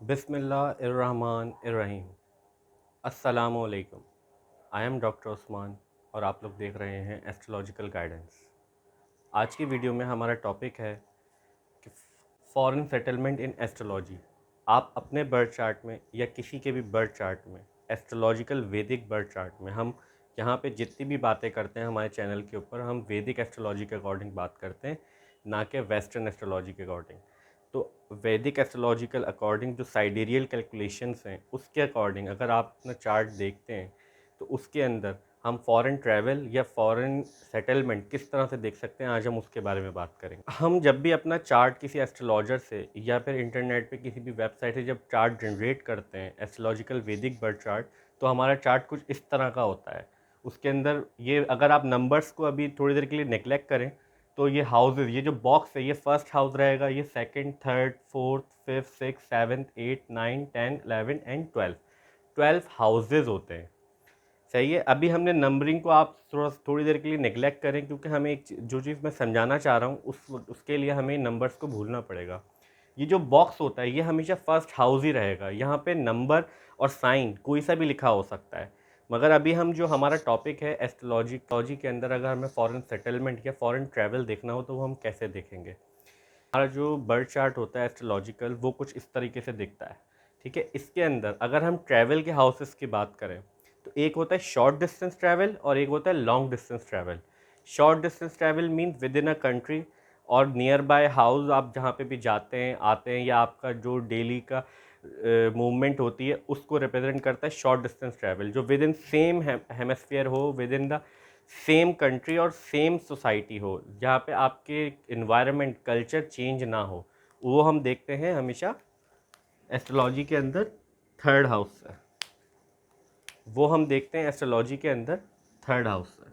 बिस्मिल्लाहिर्रहमानिर्रहीम। अस्सलामुअलैकुम। I am doctor Usman और आप लोग देख रहे हैं एस्ट्रोलॉजिकल गाइडेंस। आज की वीडियो में हमारा टॉपिक है कि फॉरेन सेटलमेंट इन एस्ट्रोलॉजी। आप अपने बर्थ चार्ट में या किसी के भी बर्थ चार्ट में, एस्ट्रोलॉजिकल वैदिक बर्थ चार्ट में, हम यहाँ पे जितनी भी बातें करते हैं हमारे चैनल के ऊपर, हम वैदिक एस्ट्रोलॉजी के अकॉर्डिंग बात करते हैं, ना कि वेस्टर्न एस्ट्रोलॉजी के अकॉर्डिंग। तो वैदिक एस्ट्रोलॉजिकल अकॉर्डिंग जो साइडेरियल कैलकुलेशंस हैं उसके अकॉर्डिंग अगर आप अपना चार्ट देखते हैं तो उसके अंदर हम फॉरेन ट्रैवल या फॉरेन सेटलमेंट किस तरह से देख सकते हैं, आज हम उसके बारे में बात करेंगे। हम जब भी अपना चार्ट किसी एस्ट्रोलॉजर से या फिर इंटरनेट पे किसी भी वेबसाइट से जब चार्ट जनरेट करते हैं, एस्ट्रोलॉजिकल वैदिक बर्थ चार्ट, तो हमारा चार्ट कुछ इस तरह का होता है। उसके अंदर ये अगर आप नंबर्स को अभी थोड़ी देर के लिए नेग्लेक्ट करें तो ये हाउसेज, ये जो बॉक्स है ये फर्स्ट हाउस रहेगा, ये second, third, fourth, fifth, six, seventh, eight, nine, 10, 11 and 12 houses होते हैं। सही है। अभी हमने नंबरिंग को आप थोड़ी देर के लिए नेग्लेक्ट करें, क्योंकि हमें जो चीज़ मैं समझाना चाह रहा हूँ उसके लिए हमें नंबर्स को भूलना पड़ेगा। ये जो बॉक्स होता है ये हमेशा फर्स्ट हाउस ही रहेगा। यहाँ पे नंबर और साइन कोई सा भी लिखा हो सकता है। मगर अभी हम जो हमारा टॉपिक है एस्ट्रोलॉजी के अंदर, अगर हमें फॉरेन सेटलमेंट या फॉरेन ट्रैवल देखना हो तो वो हम कैसे देखेंगे। हमारा जो बर्थ चार्ट होता है एस्ट्रोलॉजिकल, वो कुछ इस तरीके से दिखता है। ठीक है। इसके अंदर अगर हम ट्रैवल के हाउसेस की बात करें तो एक होता है शॉर्ट डिस्टेंस ट्रैवल और एक होता है long distance travel. Short distance travel means with in a country और नियर बाय हाउस आप जहाँ पे भी जाते हैं आते हैं, या आपका जो डेली का मूवमेंट होती है उसको रिप्रेजेंट करता है शॉर्ट डिस्टेंस ट्रैवल, जो विद इन सेम हेमस्फीयर हो, with in the same country और सेम सोसाइटी हो, जहाँ पे आपके इन्वायरमेंट कल्चर चेंज ना हो। वो हम देखते हैं हमेशा एस्ट्रोलॉजी के अंदर थर्ड हाउस से। वो हम देखते हैं एस्ट्रोलॉजी के अंदर थर्ड हाउस से।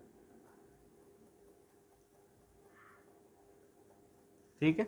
ठीक है।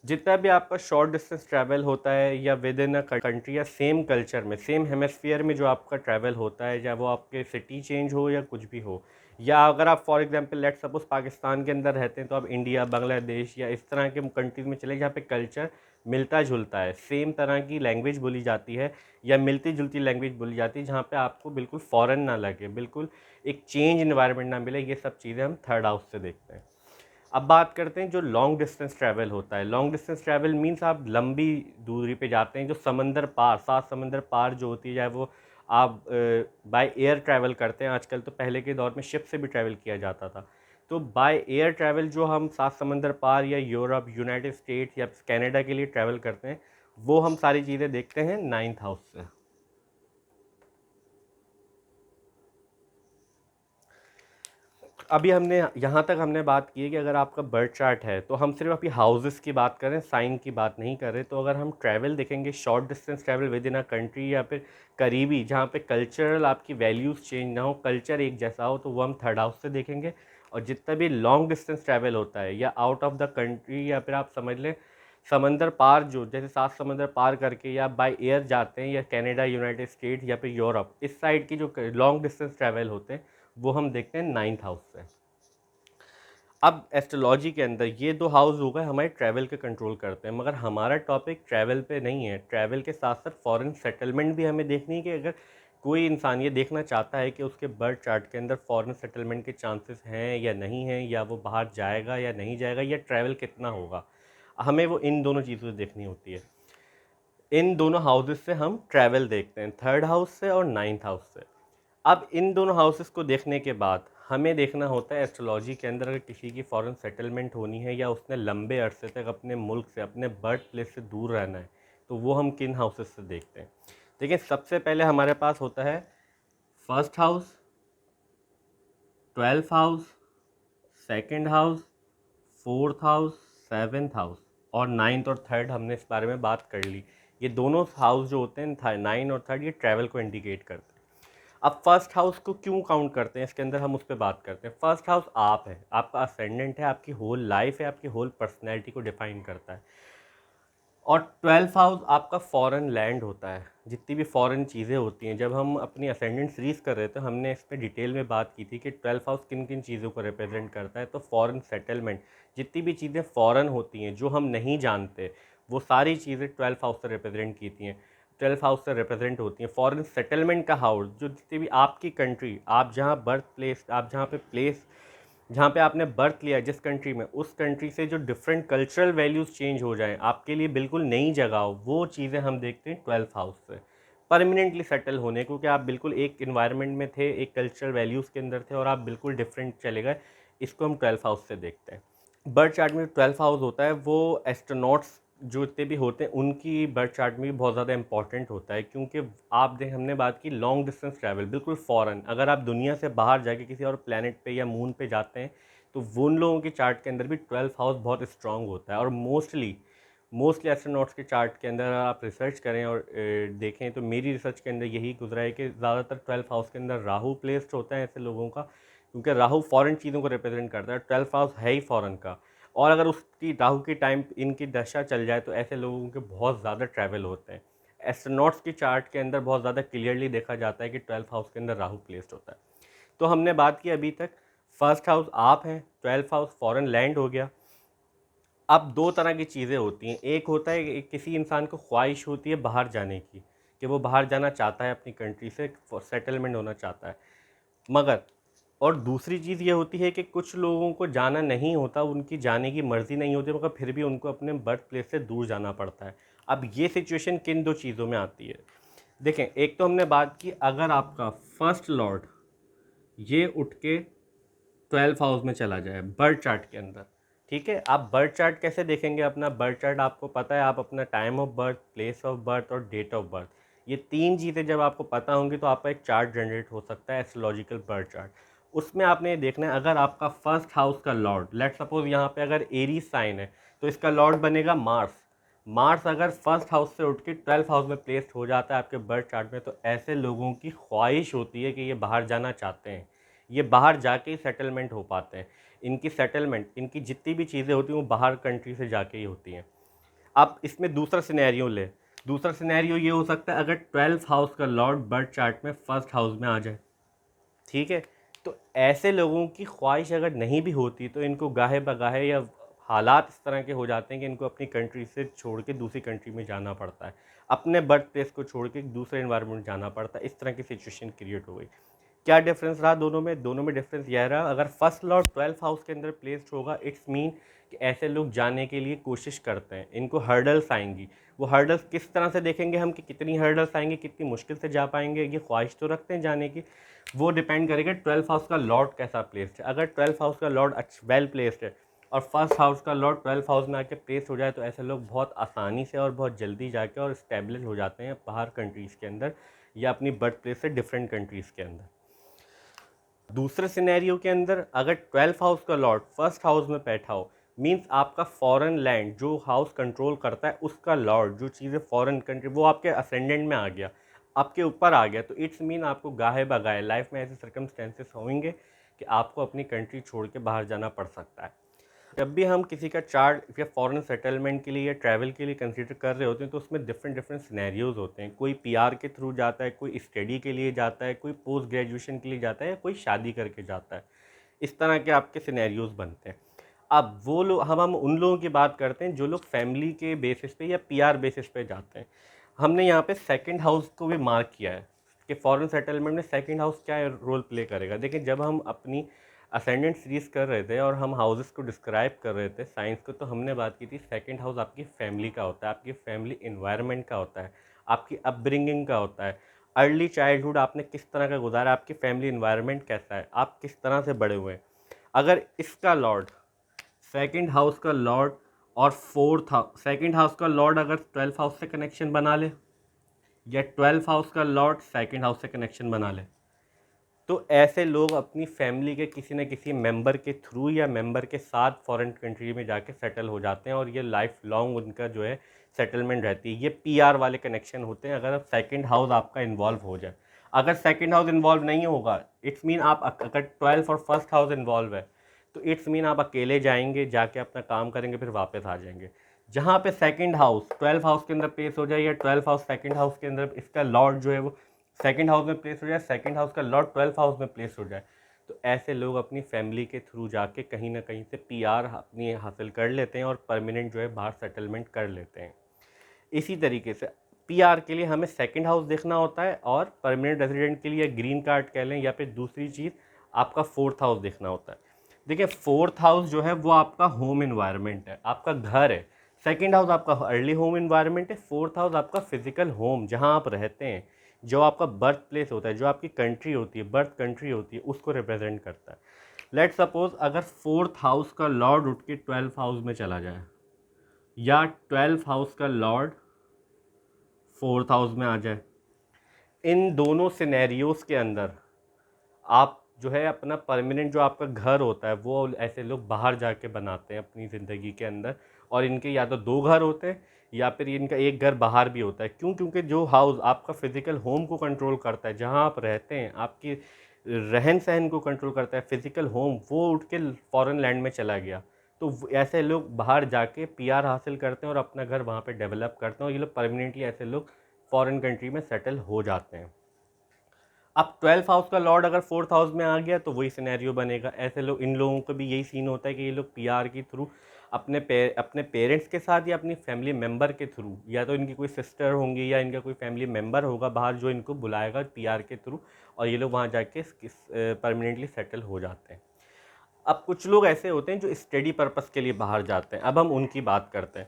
जितना भी आपका शॉर्ट डिस्टेंस ट्रैवल होता है या विद इन अ कंट्री या सेम कल्चर में, सेम हेमस्फीयर में जो आपका ट्रैवल होता है, चाहे वो आपके सिटी चेंज हो या कुछ भी हो, या अगर आप for example let suppose Pakistan के अंदर रहते हैं तो आप इंडिया, बांग्लादेश या इस तरह के कंट्रीज़ में चले जहाँ पे कल्चर मिलता जुलता है, सेम तरह की लैंग्वेज बोली जाती है या मिलती जुलती लैंग्वेज बोली जाती है, जहाँ पे आपको बिल्कुल फ़ॉरेन ना लगे, बिल्कुल एक चेंज इन्वायरमेंट ना मिले। ये सब चीज़ें हम थर्ड हाउस से देखते हैं। अब बात करते हैं जो लॉन्ग डिस्टेंस ट्रैवल होता है। लॉन्ग डिस्टेंस ट्रैवल मीन्स आप लंबी दूरी पे जाते हैं, जो समंदर पार, सात समंदर पार जो होती है, चाहे वो आप बाय एयर ट्रैवल करते हैं आजकल, तो पहले के दौर में शिप से भी ट्रैवल किया जाता था। तो बाय एयर ट्रैवल जो हम सात समंदर पार या यूरोप, यूनाइटेड स्टेट्स या कनाडा के लिए ट्रैवल करते हैं, वो हम सारी चीज़ें देखते हैं नाइन्थ हाउस से। अभी हमने यहाँ तक हमने बात की है कि अगर आपका बर्थ चार्ट है तो हम सिर्फ अभी हाउसेस की बात करें, साइन की बात नहीं कर रहे। तो अगर हम ट्रैवल देखेंगे, short distance travel with in a country या फिर करीबी, जहाँ पे कल्चरल आपकी वैल्यूज़ चेंज ना हो, कल्चर एक जैसा हो, तो वो हम थर्ड हाउस से देखेंगे। और जितना भी लॉन्ग डिस्टेंस ट्रैवल होता है या आउट ऑफ द कंट्री, या फिर आप समझ लें समंदर पार, जो जैसे सात समंदर पार करके या बाय एयर जाते हैं, या कनाडा, यूनाइटेड स्टेट्स या फिर यूरोप, इस साइड की जो लॉन्ग डिस्टेंस ट्रैवल होते हैं वो हम देखते हैं नाइन्थ हाउस से। अब एस्ट्रोलॉजी के अंदर ये दो हाउस हो गए हमारे ट्रैवल के कंट्रोल करते हैं, मगर हमारा टॉपिक ट्रैवल पे नहीं है। ट्रैवल के साथ साथ फॉरेन सेटलमेंट भी हमें देखनी है कि अगर कोई इंसान ये देखना चाहता है कि उसके बर्थ चार्ट के अंदर फॉरेन सेटलमेंट के चांसेस हैं या नहीं हैं, या वो बाहर जाएगा या नहीं जाएगा, या ट्रैवल कितना होगा, हमें वो इन दोनों चीज़ों से देखनी होती है। इन दोनों हाउसेस से हम ट्रैवल देखते हैं, थर्ड हाउस से और नाइन्थ हाउस से। अब इन दोनों हाउसेस को देखने के बाद हमें देखना होता है एस्ट्रोलॉजी के अंदर, अगर किसी की फॉरेन सेटलमेंट होनी है या उसने लंबे अरसे तक अपने मुल्क से, अपने बर्थ प्लेस से दूर रहना है, तो वो हम किन हाउसेस से देखते हैं। देखिए, सबसे पहले हमारे पास होता है first house, twelfth house, second house, fourth house, seventh house और नाइन्थ और थर्ड। हमने इस बारे में बात कर ली। ये दोनों हाउस जो होते हैं नाइन और थर्ड, ये ट्रैवल को इंडिकेट करते हैं। अब फर्स्ट हाउस को क्यों काउंट करते हैं इसके अंदर, हम उस पर बात करते हैं। फर्स्ट हाउस आप है, आपका असेंडेंट है, आपकी होल लाइफ है, आपकी होल पर्सनैलिटी को डिफाइन करता है। और ट्वेल्थ हाउस आपका फॉरेन लैंड होता है, जितनी भी फॉरेन चीज़ें होती हैं। जब हम अपनी असेंडेंट सीरीज़ कर रहे थे हमने इस पर डिटेल में बात की थी कि ट्वेल्थ हाउस किन किन चीज़ों को रिप्रेजेंट करता है। तो फॉरेन सेटलमेंट, जितनी भी चीज़ें फॉरेन होती हैं जो हम नहीं जानते, वो सारी चीज़ें 12th हाउस से रिप्रेजेंट की हैं, 12th हाउस से रिप्रेजेंट होती हैं। फॉरेन सेटलमेंट का हाउस, जो जितनी भी आपकी कंट्री, आप जहाँ बर्थ प्लेस, आप जहाँ पे प्लेस, जहाँ पे आपने बर्थ लिया जिस कंट्री में, उस कंट्री से जो डिफरेंट कल्चरल वैल्यूज़ चेंज हो जाएं, आपके लिए बिल्कुल नई जगह हो, वो चीज़ें हम देखते हैं 12th हाउस से परमानेंटली सेटल होने, क्योंकि आप बिल्कुल एक इन्वायरमेंट में थे, एक कल्चरल वैल्यूज़ के अंदर थे और आप बिल्कुल डिफरेंट चले गए। इसको हम 12th हाउस से देखते हैं। बर्थ चार्ट में 12th हाउस होता है, वो एस्ट्रोनॉट्स जो इतने भी होते हैं उनकी बर्थ चार्ट में भी बहुत ज़्यादा इंपॉर्टेंट होता है, क्योंकि आप देख, हमने बात की लॉन्ग डिस्टेंस ट्रैवल, बिल्कुल फ़ॉरेन, अगर आप दुनिया से बाहर जाके किसी और प्लेनेट पे या मून पे जाते हैं, तो वो उन लोगों के चार्ट के अंदर भी 12th हाउस बहुत स्ट्रांग होता है। और मोस्टली एस्ट्रोनॉट्स के चार्ट के अंदर अगर आप रिसर्च करें और देखें, तो मेरी रिसर्च के अंदर यही गुजरा है कि ज़्यादातर 12th हाउस के अंदर राहु प्लेस्ड होता है ऐसे लोगों का, क्योंकि राहु फॉरेन चीज़ों को रिप्रेजेंट करता है, 12th हाउस है ही फॉरेन का। और अगर उसकी राहु की टाइम इनकी दशा चल जाए तो ऐसे लोगों के बहुत ज़्यादा ट्रैवल होते हैं। एस्ट्रोनॉट्स की चार्ट के अंदर बहुत ज़्यादा क्लियरली देखा जाता है कि 12th हाउस के अंदर राहु प्लेस्ड होता है। तो हमने बात की अभी तक, फर्स्ट हाउस आप हैं, 12th हाउस फॉरेन लैंड हो गया। अब दो तरह की चीज़ें होती हैं, एक होता है कि किसी इंसान को ख्वाहिश होती है बाहर जाने की, कि वो बाहर जाना चाहता है, अपनी कंट्री से सेटलमेंट होना चाहता है, मगर और दूसरी चीज़ ये होती है कि कुछ लोगों को जाना नहीं होता, उनकी जाने की मर्ज़ी नहीं होती, मगर फिर भी उनको अपने बर्थ प्लेस से दूर जाना पड़ता है। अब ये सिचुएशन किन दो चीज़ों में आती है? देखें, एक तो हमने बात की, अगर आपका फर्स्ट लॉर्ड ये उठ के 12th हाउस में चला जाए बर्थ चार्ट के अंदर, ठीक है। आप बर्थ चार्ट कैसे देखेंगे? अपना बर्थ चार्ट आपको पता है, आप अपना time of birth, place of birth और डेट ऑफ बर्थ, ये तीन चीज़ें जब आपको पता होंगी तो आपका एक चार्ट जनरेट हो सकता है, एस्ट्रोलॉजिकल बर्थ चार्ट। उसमें आपने ये देखना है, अगर आपका फर्स्ट हाउस का लॉर्ड, लेट सपोज यहाँ पे अगर एरीज साइन है, तो इसका लॉर्ड बनेगा मार्स। मार्स अगर फर्स्ट हाउस से उठ के 12th हाउस में प्लेस्ड हो जाता है आपके बर्थ चार्ट में, तो ऐसे लोगों की ख्वाहिश होती है कि ये बाहर जाना चाहते हैं, ये बाहर जाके ही सेटलमेंट हो पाते हैं। इनकी सेटलमेंट, इनकी जितनी भी चीज़ें होती हैं वो बाहर कंट्री से जाके ही होती हैं। अब इसमें दूसरा सिनेरियो ले, दूसरा सिनेरियो ये हो सकता है, अगर 12th हाउस का लॉर्ड बर्थ चार्ट में फर्स्ट हाउस में आ जाए, ठीक है। तो ऐसे लोगों की ख्वाहिश अगर नहीं भी होती, तो इनको गाहे बगाहे या हालात इस तरह के हो जाते हैं कि इनको अपनी कंट्री से छोड़ के दूसरी कंट्री में जाना पड़ता है, अपने बर्थ प्लेस को छोड़ के दूसरे इन्वायरमेंट जाना पड़ता है। इस तरह की सिचुएशन क्रिएट हो गई। क्या डिफरेंस रहा दोनों में? दोनों में डिफरेंस यह रहा, अगर फर्स्ट लॉर्ड 12th हाउस के अंदर प्लेस्ड होगा, इट्स मीन कि ऐसे लोग जाने के लिए कोशिश करते हैं, इनको हर्डल्स आएंगी। वो हर्डल्स किस तरह से देखेंगे हम, कि कितनी हर्डल्स आएंगी, कितनी मुश्किल से जा पाएंगे, ये ख्वाहिश तो रखते हैं जाने की। वो डिपेंड करेगा 12th हाउस का लॉर्ड कैसा प्लेस्ड है। अगर 12th हाउस का लॉर्ड वेल प्लेस्ड है और फर्स्ट हाउस का लॉर्ड 12th हाउस में आके प्लेस हो जाए, तो ऐसे लोग बहुत आसानी से और बहुत जल्दी जाके और इस्टेब्लिश हो जाते हैं बाहर कंट्रीज़ के अंदर, या अपनी बर्थ प्लेस से डिफरेंट कंट्रीज़ के अंदर। दूसरे सिनेरियो के अंदर, अगर 12th हाउस का लॉर्ड फर्स्ट हाउस में बैठा हो, मीन्स आपका फॉरेन लैंड जो हाउस कंट्रोल करता है उसका लॉर्ड, जो चीज़ें फॉरेन कंट्री, वो आपके असेंडेंट में आ गया, आपके ऊपर आ गया, तो इट्स मीन आपको गाहे बगाए लाइफ में ऐसे सर्कमस्टेंसेस होंगे कि आपको अपनी कंट्री छोड़ के बाहर जाना पड़ सकता है। जब भी हम किसी का चार्ट या फॉरेन सेटलमेंट के लिए या ट्रैवल के लिए कंसीडर कर रहे होते हैं, तो उसमें डिफरेंट डिफरेंट सिनेरियोज होते हैं। कोई पीआर के थ्रू जाता है, कोई स्टडी के लिए जाता है, कोई पोस्ट ग्रेजुएशन के लिए जाता है, या कोई शादी करके जाता है। इस तरह के आपके सिनेरियोज बनते हैं। अब वो लोग, हम उन लोगों की बात करते हैं जो लोग फैमिली के बेसिस पे या पीआर बेसिस पे जाते हैं। हमने यहाँ पे सेकंड हाउस को भी मार्क किया है कि फॉरेन सेटलमेंट में सेकंड हाउस क्या रोल प्ले करेगा। देखिए, जब हम अपनी असेंडेंट सीरीज़ कर रहे थे और हम हाउसेस को डिस्क्राइब कर रहे थे साइंस को, तो हमने बात की थी सेकंड हाउस आपकी फैमिली का होता है, आपकी फैमिली इन्वायरमेंट का होता है, आपकी अपब्रिंगिंग का होता है, अर्ली चाइल्डहुड आपने किस तरह का गुजारा, आपकी फैमिली इन्वायरमेंट कैसा है, आप किस तरह से बड़े हुए हैं। अगर इसका लॉर्ड, सेकंड हाउस का लॉर्ड और फोर्थ हाउस, सेकंड हाउस का लॉर्ड अगर 12th हाउस से कनेक्शन बना ले, या 12th हाउस का लॉर्ड सेकंड हाउस से कनेक्शन बना ले, तो ऐसे लोग अपनी फैमिली के किसी न किसी मेंबर के थ्रू या मेंबर के साथ फॉरेन कंट्री में जाके सेटल हो जाते हैं, और ये लाइफ लॉन्ग उनका जो है सेटलमेंट रहती है। ये पीआर वाले कनेक्शन होते हैं अगर सेकंड हाउस आपका इन्वॉल्व हो जाए। अगर सेकंड हाउस इन्वॉल्व नहीं होगा, इट्स मीन आप, अगर 12th और फर्स्ट हाउस इन्वॉल्व है, तो इट्स मीन आप अकेले जाएंगे, जाके अपना काम करेंगे, फिर वापस आ जाएंगे। जहाँ पे सेकंड हाउस 12th हाउस के अंदर प्लेस हो जाए, या 12th हाउस सेकंड हाउस के अंदर इसका लॉर्ड जो है वो सेकंड हाउस में प्लेस हो जाए, सेकंड हाउस का लॉर्ड 12th हाउस में प्लेस हो जाए, तो ऐसे लोग अपनी फैमिली के थ्रू जाके कहीं ना कहीं से पीआर अपनी हासिल कर लेते हैं और परमानेंट जो है बाहर सेटलमेंट कर लेते हैं। इसी तरीके से पीआर के लिए हमें सेकंड हाउस देखना होता है और परमानेंट रेजिडेंट के लिए ग्रीन कार्ड कह लें या फिर दूसरी चीज़ आपका फोर्थ हाउस देखना होता है। देखिए फोर्थ हाउस जो है वो आपका होम इन्वायरमेंट है, आपका घर है। सेकंड हाउस आपका अर्ली होम इन्वायरमेंट है। फोर्थ हाउस आपका फिजिकल होम, जहां आप रहते हैं, जो आपका बर्थ प्लेस होता है, जो आपकी कंट्री होती है, बर्थ कंट्री होती है, उसको रिप्रेजेंट करता है। लेट सपोज अगर फोर्थ हाउस का लॉर्ड उठ के 12th हाउस में चला जाए या 12th हाउस का लॉर्ड फोर्थ हाउस में आ जाए, इन दोनों सिनेरियोज के अंदर आप जो है अपना परमानेंट जो आपका घर होता है वो ऐसे लोग बाहर जाके बनाते हैं अपनी ज़िंदगी के अंदर। और इनके या तो दो घर होते हैं या फिर इनका एक घर बाहर भी होता है। क्यों? क्योंकि जो हाउस आपका फिज़िकल होम को कंट्रोल करता है, जहां आप रहते हैं, आपकी रहन सहन को कंट्रोल करता है, फिज़िकल होम, वो उठ के फॉरेन लैंड में चला गया, तो ऐसे लोग बाहर जाके पीआर हासिल करते हैं और अपना घर वहाँ पे डेवलप करते हैं और ये लोग परमानेंटली ऐसे लोग फॉरेन कंट्री में सेटल हो जाते हैं। अब 12th हाउस का लॉर्ड अगर फोर्थ हाउस में आ गया तो वही सिनेरियो बनेगा। ऐसे लोग, इन लोगों को भी यही सीन होता है कि ये लोग पीआर के थ्रू अपने पेरेंट्स के साथ या अपनी फैमिली मेम्बर के थ्रू, या तो इनकी कोई सिस्टर होंगी या इनका कोई फैमिली मेम्बर होगा बाहर जो इनको बुलाएगा पीआर के थ्रू, और ये लोग वहाँ जाके परमानेंटली सेटल हो जाते हैं। अब कुछ लोग ऐसे होते हैं जो स्टडी पर्पस के लिए बाहर जाते हैं। अब हम उनकी बात करते हैं।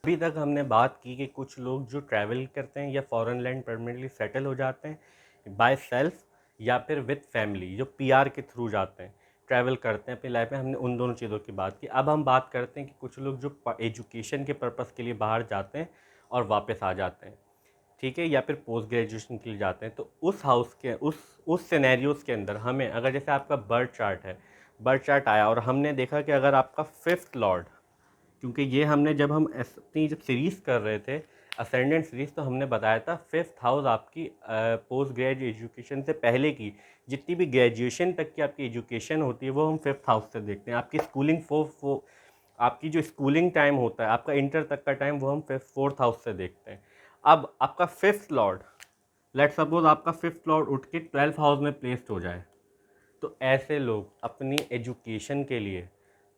अभी तक हमने बात की कि कुछ लोग जो ट्रैवल करते हैं या फॉरेन लैंड परमानेंटली सेटल हो जाते हैं बाय सेल्फ या फिर विद फैमिली, जो पीआर के थ्रू जाते हैं, ट्रैवल करते हैं अपनी लाइफ में। हमने उन दोनों चीज़ों की बात की। अब हम बात करते हैं कि कुछ लोग जो एजुकेशन के पर्पस के लिए बाहर जाते हैं और वापस आ जाते हैं, ठीक है, या फिर पोस्ट ग्रेजुएशन के लिए जाते हैं। तो उस हाउस के उस सिनेरियोज़ के अंदर हमें, अगर जैसे आपका बर्थ चार्ट है, बर्थ चार्ट आया और हमने देखा कि अगर आपका फिफ्थ लॉर्ड, क्योंकि ये हमने जब हम अपनी जब सीरीज़ कर रहे थे असेंडेंट सीरीज़, तो हमने बताया था फिफ्थ हाउस आपकी पोस्ट ग्रेजुएट एजुकेशन से पहले की जितनी भी ग्रेजुएशन तक की आपकी एजुकेशन होती है वो हम फिफ्थ हाउस से देखते हैं। आपकी स्कूलिंग आपकी जो स्कूलिंग टाइम होता है, आपका इंटर तक का टाइम, वो हम फोर्थ हाउस से देखते हैं। अब आपका फिफ्थ लॉर्ड, लेट सपोज आपका फिफ्थ लॉर्ड उठ के 12th हाउस में प्लेस्ड हो जाए, तो ऐसे लोग अपनी एजुकेशन के लिए,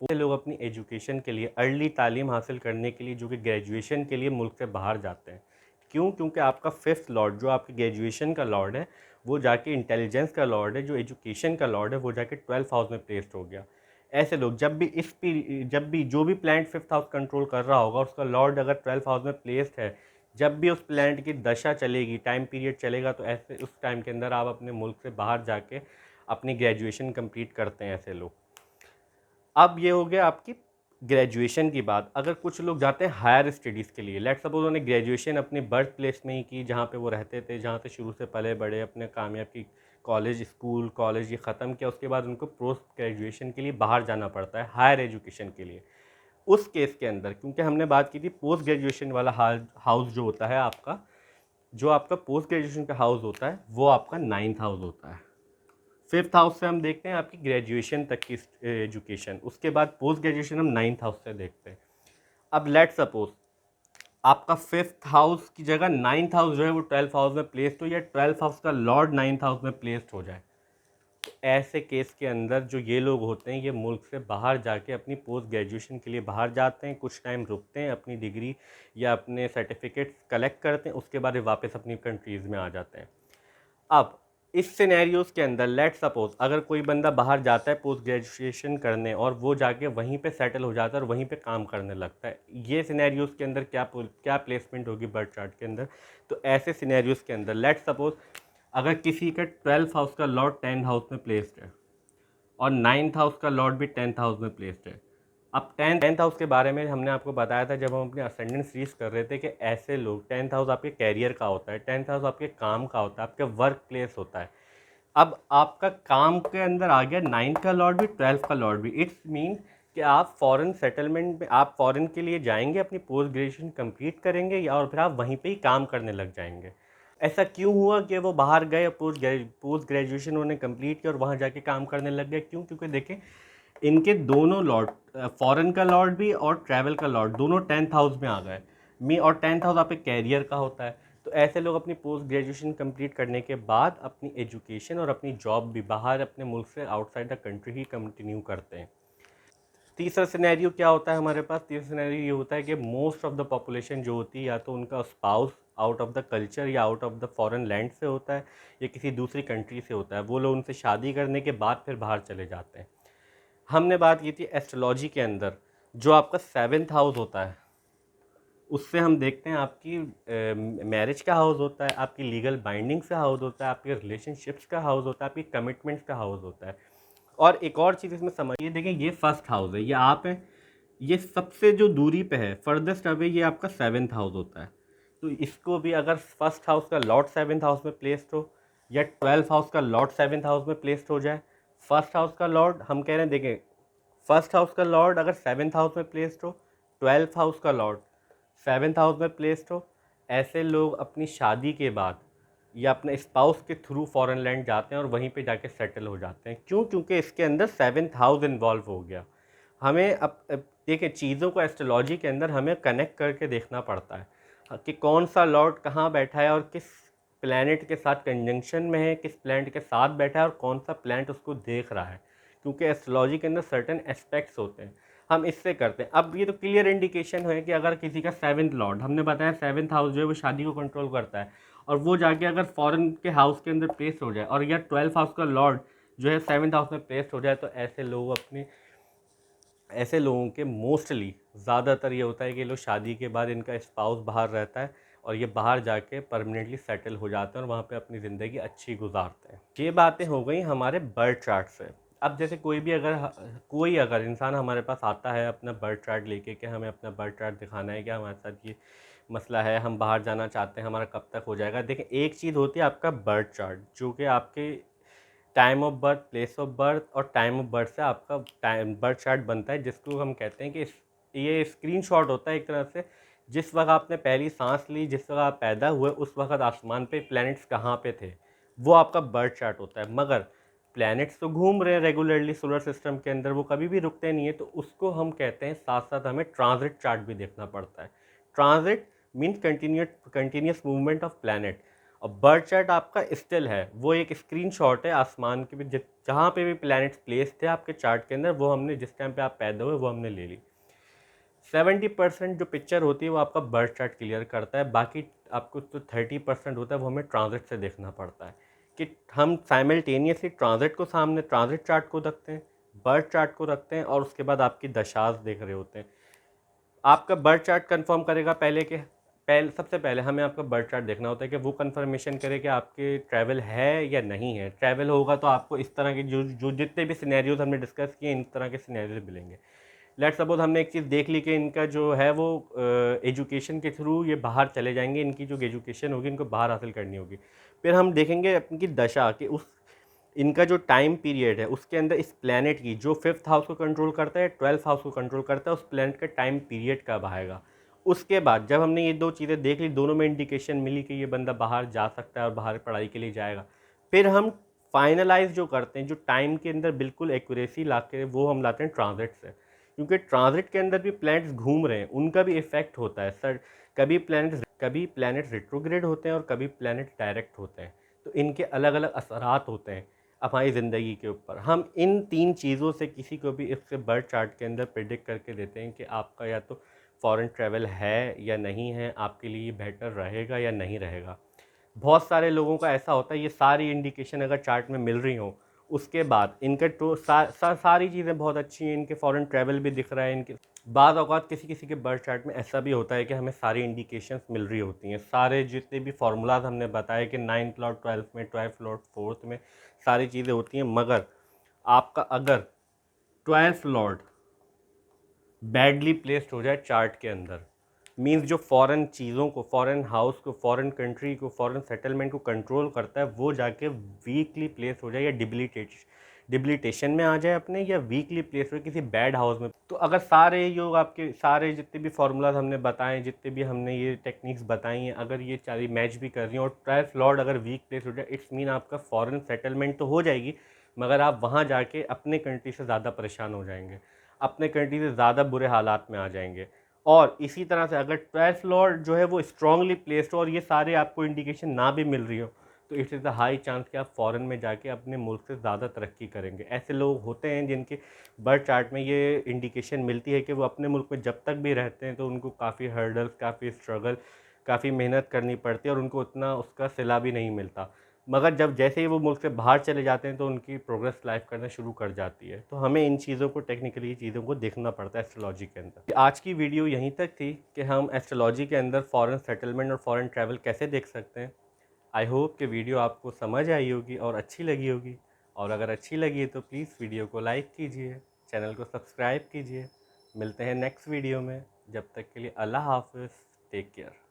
पूरे लोग अपनी एजुकेशन के लिए, अर्ली तालीम हासिल करने के लिए, जो कि ग्रेजुएशन के लिए मुल्क से बाहर जाते हैं। क्यों? क्योंकि आपका फिफ्थ लॉर्ड जो आपकी ग्रेजुएशन का लॉर्ड है वो जाके इंटेलिजेंस का लॉर्ड है, जो एजुकेशन का लॉर्ड है वो जाके 12th हाउस में प्लेस्ड हो गया। ऐसे लोग जब भी जो भी प्लैनेट फिफ्थ हाउस कंट्रोल कर रहा होगा उसका लॉर्ड अगर 12th हाउस में प्लेस्ड है, जब भी उस प्लैनेट की दशा चलेगी, टाइम पीरियड चलेगा, तो ऐसे उस टाइम के अंदर आप अपने मुल्क से बाहर जाके अपनी ग्रेजुएशन कंप्लीट करते हैं ऐसे लोग। अब ये हो गया आपकी ग्रेजुएशन की बात। अगर कुछ लोग जाते हैं हायर स्टडीज़ के लिए, लेट सपोज उन्होंने ग्रेजुएशन अपने बर्थ प्लेस में ही की, जहाँ पे वो रहते थे, जहाँ से शुरू से पले बड़े, अपने कामयाब की कॉलेज ये ख़त्म किया, उसके बाद उनको पोस्ट ग्रेजुएशन के लिए बाहर जाना पड़ता है हायर एजुकेशन के लिए। उस केस के अंदर, क्योंकि हमने बात की थी पोस्ट ग्रेजुएशन वाला हाउस जो होता है आपका, जो आपका पोस्ट ग्रेजुएशन का हाउस होता है वो आपका 9th हाउस होता है। फिफ्थ हाउस से हम देखते हैं आपकी ग्रेजुएशन तक की एजुकेशन, उसके बाद पोस्ट ग्रेजुएशन हम 9th हाउस से देखते हैं। अब लेट सपोज आपका फिफ्थ हाउस की जगह 9th हाउस जो है वो 12th हाउस में प्लेस्ड हो, या 12th हाउस का लॉर्ड 9th हाउस में प्लेस्ड हो जाए, तो ऐसे केस के अंदर जो ये लोग होते हैं ये मुल्क से बाहर जाके अपनी पोस्ट ग्रेजुएशन के लिए बाहर जाते हैं, कुछ टाइम रुकते हैं, अपनी डिग्री या अपने सर्टिफिकेट्स कलेक्ट करते हैं, उसके बाद वापस अपनी कंट्रीज़ में आ जाते हैं। अब इस सिनेरियोज के अंदर लेट सपोज अगर कोई बंदा बाहर जाता है पोस्ट ग्रेजुएशन करने और वो जाके वहीं पे सेटल हो जाता है और वहीं पे काम करने लगता है, ये सिनेरियोज के अंदर क्या प्लेसमेंट होगी बर्थ चार्ट के अंदर? तो ऐसे सिनेरियोज के अंदर लेट सपोज अगर किसी का 12th हाउस का लॉर्ड 10th हाउस में प्लेस्ड है और 9th हाउस का लॉर्ड भी 10th हाउस में प्लेस्ड है। अब 10th हाउस के बारे में हमने आपको बताया था जब हम अपने असेंडेंट सीरीज कर रहे थे कि ऐसे लोग, 10th हाउस आपके कैरियर का होता है, 10th हाउस आपके काम का होता है, आपके वर्क प्लेस होता है। अब आपका काम के अंदर आ गया 9th का लॉर्ड भी, 12th का लॉर्ड भी। इट्स मीन कि आप फॉरेन सेटलमेंट में, आप फॉरेन के लिए जाएंगे, अपनी पोस्ट ग्रेजुएशन कंप्लीट करेंगे या और फिर आप वहीं पे ही काम करने लग जाएंगे। ऐसा क्यों हुआ कि वो बाहर गए, पोस्ट ग्रेजुएशन उन्होंने कंप्लीट किया और वहाँ जाके काम करने लग गए? क्यों? क्योंकि देखें इनके दोनों लॉर्ड, फॉरेन का लॉर्ड भी और ट्रैवल का लॉर्ड, दोनों 10th हाउस में आ गए। और 10th हाउस आपके कैरियर का होता है, तो ऐसे लोग अपनी पोस्ट ग्रेजुएशन कंप्लीट करने के बाद अपनी एजुकेशन और अपनी जॉब भी बाहर अपने मुल्क से outside the country he continue करते हैं। तीसरा सिनेरियो क्या होता है हमारे पास? तीसरा सिनेरियो ये होता है कि मोस्ट ऑफ द पॉपुलेशन जो होती है या तो उनका spouse out of the culture या out of the foreign land से होता है या किसी दूसरी कंट्री से होता है। वो लोग उनसे शादी करने के बाद फिर बाहर चले जाते हैं। हमने बात की थी एस्ट्रोलॉजी के अंदर जो आपका 7th हाउस होता है, उससे हम देखते हैं आपकी मैरिज का हाउस होता है, आपकी लीगल बाइंडिंग्स का हाउस होता है, आपके रिलेशनशिप्स का हाउस होता है, आपकी कमिटमेंट्स का हाउस होता है। और एक और चीज़ इसमें समझिए, देखें ये फर्स्ट हाउस है, ये आप हैं, ये सबसे जो दूरी पे है फर्देस्ट अवे ये आपका 7th हाउस होता है। तो इसको भी अगर फर्स्ट हाउस का लॉर्ड 7th हाउस में प्लेस्ड हो या 12th हाउस का लॉर्ड 7th हाउस में प्लेस्ड हो जाए, फर्स्ट हाउस का लॉर्ड हम कह रहे हैं, देखें फर्स्ट हाउस का लॉर्ड अगर 7th हाउस में प्लेस्ड हो, 12th हाउस का लॉर्ड 7th हाउस में प्लेस्ड हो, ऐसे लोग अपनी शादी के बाद या अपने स्पाउस के थ्रू फॉरेन लैंड जाते हैं और वहीं पे जाके सेटल हो जाते हैं। क्यों? क्योंकि इसके अंदर 7th हाउस इन्वॉल्व हो गया। हमें अब देखिए चीज़ों को एस्ट्रोलॉजी के अंदर हमें कनेक्ट करके देखना पड़ता है कि कौन सा लॉर्ड कहाँ बैठा है और किस प्लैनेट के साथ कंजंक्शन में है, किस प्लैनेट के साथ बैठा है और कौन सा प्लैनेट उसको देख रहा है। क्योंकि एस्ट्रोलॉजी के अंदर सर्टेन एस्पेक्ट्स होते हैं, हम इससे करते हैं। अब ये तो क्लियर इंडिकेशन है कि अगर किसी का 7th लॉर्ड, हमने बताया 7th हाउस जो है वो शादी को कंट्रोल करता है, और वो जाके अगर फॉरेन के हाउस के अंदर प्लेस हो जाए और या 12th हाउस का लॉर्ड जो है 7th हाउस में प्लेस हो जाए, तो ऐसे लोगों के मोस्टली ज़्यादातर ये होता है कि लोग शादी के बाद इनका स्पाउस बाहर रहता है और ये बाहर जाके परमानेंटली सेटल हो जाते हैं और वहाँ पे अपनी ज़िंदगी अच्छी गुजारते हैं। ये बातें हो गई हमारे बर्थ चार्ट से। अब जैसे कोई अगर इंसान हमारे पास आता है अपना बर्थ चार्ट लेके कि हमें अपना बर्थ चार्ट दिखाना है कि हमारे साथ ये मसला है, हम बाहर जाना चाहते हैं, हमारा कब तक हो जाएगा। देखें एक चीज़ होती है आपका बर्थ चार्ट, जो कि आपके time of birth, place of birth और टाइम ऑफ बर्थ से आपका टाइम बर्थ चार्ट बनता है, जिसको हम कहते हैं कि ये स्क्रीनशॉट होता है एक तरह से। जिस वक्त आपने पहली सांस ली, जिस वक्त आप पैदा हुए, उस वक्त आसमान पे प्लैनेट्स कहाँ पे थे, वो आपका बर्थ चार्ट होता है। मगर प्लैनेट्स तो घूम रहे हैं रेगुलरली सोलर सिस्टम के अंदर, वो कभी भी रुकते नहीं है, तो उसको हम कहते हैं, साथ साथ हमें ट्रांजिट चार्ट भी देखना पड़ता है। Transit means continuous movement of planet, और बर्थ चार्ट आपका स्टिल है, वो एक स्क्रीनशॉट है आसमान के भी, जहाँ पे भी प्लैनेट्स प्लेस थे आपके चार्ट के अंदर, वो हमने जिस टाइम पे आप पैदा हुए वो हमने ले ली। 70% जो पिक्चर होती है वो आपका बर्थ चार्ट क्लियर करता है, बाकी आपको तो 30% होता है वो हमें ट्रांजिट से देखना पड़ता है, कि हम साइमल्टेनियसली ट्रांजिट चार्ट को रखते हैं, बर्थ चार्ट को रखते हैं, और उसके बाद आपकी दशाज देख रहे होते हैं। आपका बर्थ चार्ट कंफर्म करेगा सबसे पहले हमें आपका बर्थ चार्ट देखना होता है कि वो कंफर्मेशन करे कि आपके ट्रैवल है या नहीं है। ट्रैवल होगा तो आपको इस तरह के जो जो जितने भी सिनेरियोज हमने डिस्कस किए, इन तरह के सिनेरियोज मिलेंगे। लेट्स सपोज हमने एक चीज़ देख ली कि इनका जो है वो एजुकेशन के थ्रू ये बाहर चले जाएंगे, इनकी जो एजुकेशन होगी इनको बाहर हासिल करनी होगी। फिर हम देखेंगे इनकी दशा कि इनका जो टाइम पीरियड है उसके अंदर इस प्लैनेट की जो 5th हाउस को कंट्रोल करता है, 12th हाउस को कंट्रोल करता है, उस प्लैनेट का टाइम पीरियड कब आएगा। उसके बाद जब हमने ये दो चीज़ें देख ली, दोनों में इंडिकेशन मिली कि ये बंदा बाहर जा सकता है और बाहर पढ़ाई के लिए जाएगा, फिर हम फाइनलाइज जो करते हैं, जो टाइम के अंदर बिल्कुल एक्यूरेसी ला के, वो हम लाते हैं ट्रांजिट से। क्योंकि ट्रांजिट के अंदर भी प्लैनेट्स घूम रहे हैं, उनका भी इफेक्ट होता है सर। कभी प्लैनेट्स रिट्रोग्रेड होते हैं और कभी प्लैनेट्स डायरेक्ट होते हैं, तो इनके अलग अलग असरात होते हैं हमारी ज़िंदगी के ऊपर। हम इन 3 चीज़ों से किसी को भी इससे बर्थ चार्ट के अंदर प्रिडिक्ट करके देते हैं कि आपका या तो फॉरेन ट्रैवल है या नहीं है, आपके लिए बेटर रहेगा या नहीं रहेगा। बहुत सारे लोगों का ऐसा होता है, ये सारी इंडिकेशन अगर चार्ट में मिल रही हों, उसके बाद इनका तो सारी चीज़ें बहुत अच्छी हैं, इनके फॉरेन ट्रैवल भी दिख रहा है, इनके बाद औक़ात किसी किसी के बर्थ चार्ट में ऐसा भी होता है कि हमें सारी इंडिकेशंस मिल रही होती हैं। सारे जितने भी फार्मूलाज हमने बताए कि 9th लॉर्ड 12th में, 12th लॉर्ड 4th में, सारी चीज़ें होती हैं। मगर आपका अगर 12th लॉर्ड बैडली प्लेस्ड हो जाए चार्ट के अंदर, मींस जो फॉरेन चीज़ों को, फॉरेन हाउस को, फॉरेन कंट्री को, फॉरेन सेटलमेंट को कंट्रोल करता है, वो जाके वीकली प्लेस हो जाए या डिबिलिटेशन में आ जाए अपने, या वीकली प्लेस हो किसी बैड हाउस में, तो अगर सारे योग आपके सारे जितने भी फार्मूलाज हमने बताए, जितने भी हमने ये टेक्निक्स बताई हैं, अगर ये सारी मैच भी कर रही हैं और 12th लॉर्ड अगर वीक प्लेस हो जाए, इट्स मीन आपका फॉरेन सेटलमेंट तो हो जाएगी, मगर आप वहाँ जाके अपने कंट्री से ज़्यादा परेशान हो जाएंगे, अपने कंट्री से ज़्यादा बुरे हालात में आ जाएंगे। और इसी तरह से अगर 12th लॉर्ड जो है वो स्ट्रांगली प्लेस्ड हो और ये सारे आपको इंडिकेशन ना भी मिल रही हो, तो it is a high chance कि आप फॉरेन में जाके अपने मुल्क से ज़्यादा तरक्की करेंगे। ऐसे लोग होते हैं जिनके बर्थ चार्ट में ये इंडिकेशन मिलती है कि वो अपने मुल्क में जब तक भी रहते हैं तो उनको काफ़ी हर्डल्स, काफ़ी स्ट्रगल, काफ़ी मेहनत करनी पड़ती है और उनको उतना उसका सिला भी नहीं मिलता। मगर जब जैसे ही वो मुल्क से बाहर चले जाते हैं तो उनकी प्रोग्रेस लाइफ करना शुरू कर जाती है। तो हमें इन चीज़ों को, टेक्निकली चीज़ों को देखना पड़ता है एस्ट्रोलॉजी के अंदर। आज की वीडियो यहीं तक थी कि हम एस्ट्रोलॉजी के अंदर फॉरेन सेटलमेंट और फॉरेन ट्रैवल कैसे देख सकते हैं। आई होप कि वीडियो आपको समझ आई होगी और अच्छी लगी होगी, और अगर अच्छी लगी है तो प्लीज़ वीडियो को लाइक कीजिए, चैनल को सब्सक्राइब कीजिए। मिलते हैं नेक्स्ट वीडियो में, जब तक के लिए अल्लाह हाफ़िज़, टेक केयर।